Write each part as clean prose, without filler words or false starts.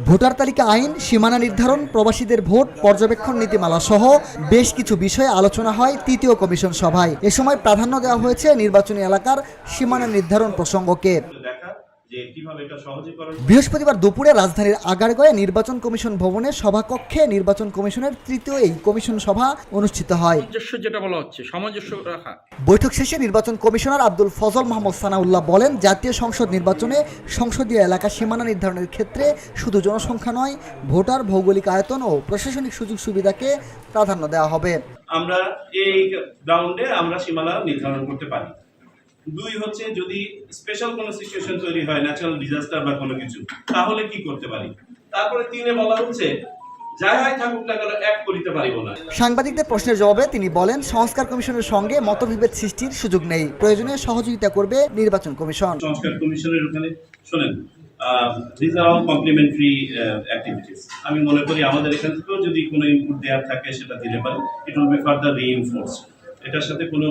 Voter তালিকা আইন, সীমানা নির্ধারণ, প্রবাসীদের ভোট, পর্যবেক্ষণ নীতিমালা সহ বেশ কিছু বিষয়ে আলোচনা হয় তৃতীয় কমিশন সভায়। এ সময় প্রাধান্য দেওয়া হয়েছে নির্বাচনী এলাকার সীমানা নির্ধারণ প্রসঙ্গকে। বৃহস্পতিবার দুপুরে রাজধানীর আগারগাঁওয়ে নির্বাচন কমিশন ভবনের সভাকক্ষে নির্বাচন কমিশনের তৃতীয় এই কমিশন সভা অনুষ্ঠিত হয়। যেটা বলা হচ্ছে সামঞ্জস্য রাখা। বৈঠক শেষে নির্বাচন কমিশনার আব্দুল ফজল মোহাম্মদ সানাউল্লাহ বলেন, জাতীয় সংসদ নির্বাচনে সংসদীয় এলাকা সীমানা নির্ধারণের ক্ষেত্রে শুধু জনসংখ্যা নয়, ভোটার, ভৌগোলিক আয়তন ও প্রশাসনিক সুযোগ সুবিধাকে প্রাধান্য দেওয়া হবে। আমরা এই গ্রাউন্ডে আমরা সীমানা নির্ধারণ করতে পারি। দুই হচ্ছে, যদি স্পেশাল কোনো সিচুয়েশন তৈরি হয়, ন্যাচারাল ডিজাস্টার বা কোনো কিছু, তাহলে কি করতে পারি। তারপরে তিনে বলা হচ্ছে যাই থাকুক না কেন এক করিতে পারিব না। সাংবাদিকদের প্রশ্নের জবাবে তিনি বলেন, সংস্কার কমিশনের সঙ্গে মতবিভেদ সৃষ্টির সুযোগ নেই, প্রয়োজনে সহযোগিতা করবে নির্বাচন কমিশন। সংস্কার কমিশনের ওখানে শোনেন, this are all complementary activities. আমি মনে করি আমাদের এখান থেকেও যদি কোনো ইনপুট দেওয়ার থাকে সেটা দিতে পারে। It will be further reinforced. এটার সাথে কোনো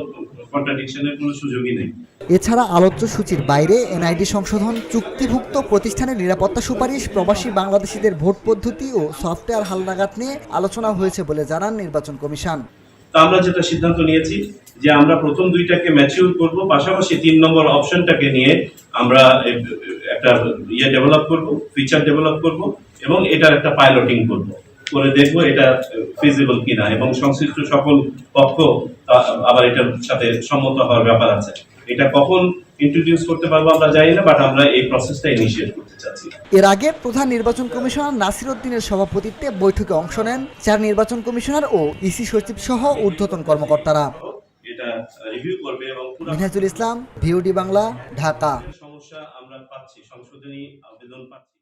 কন্ট্রাডিকশনের কোনো সুযোগই নেই। এছাড়া আলোচ্য সূচির বাইরে এনআইডি সংশোধন, চুক্তিভুক্ত প্রতিষ্ঠানের নিরাপত্তা সুপারিশ, প্রবাসী বাংলাদেশিদের ভোট পদ্ধতি ও সফটওয়্যার হালনাগাদ নিয়ে আলোচনা হয়েছে বলে জানান নির্বাচন কমিশন। আমরা যেটা সিদ্ধান্ত নিয়েছি যে আমরা প্রথম দুইটাকে ম্যাচিউর করব, পাশাপাশি 3 নম্বর অপশনটাকে নিয়ে আমরা একটা ডেভেলপ করব, ফিচার ডেভেলপ করব এবং এটার একটা পাইলটিং করব, করে দেখবো এটা ফিজিবল কিনা এবং সংশ্লিষ্ট সকল পক্ষ আবার এটার সাথে সম্মত হওয়ার ব্যাপার আছে। এটা কখন ইন্ট্রোডিউস করতে পারবো আমরা জানি না, বাট আমরা এই প্রসেসটা ইনিশিয়েট করতে চাচ্ছি। এর আগে প্রধান নির্বাচন কমিশনার নাসির উদ্দিনের সভাপতিত্বে বৈঠকে অংশ নেন 4 নির্বাচন কমিশনার ও ইসি সচিব সহ ঊর্ধ্বতন কর্মকর্তারা। এটা রিভিউ করবে এবং মিনহাজুল ইসলাম, ভিওডি বাংলা, ঢাকা। সমস্যা আমরা পাচ্ছি, সংশোধনী আবেদন পাচ্ছি।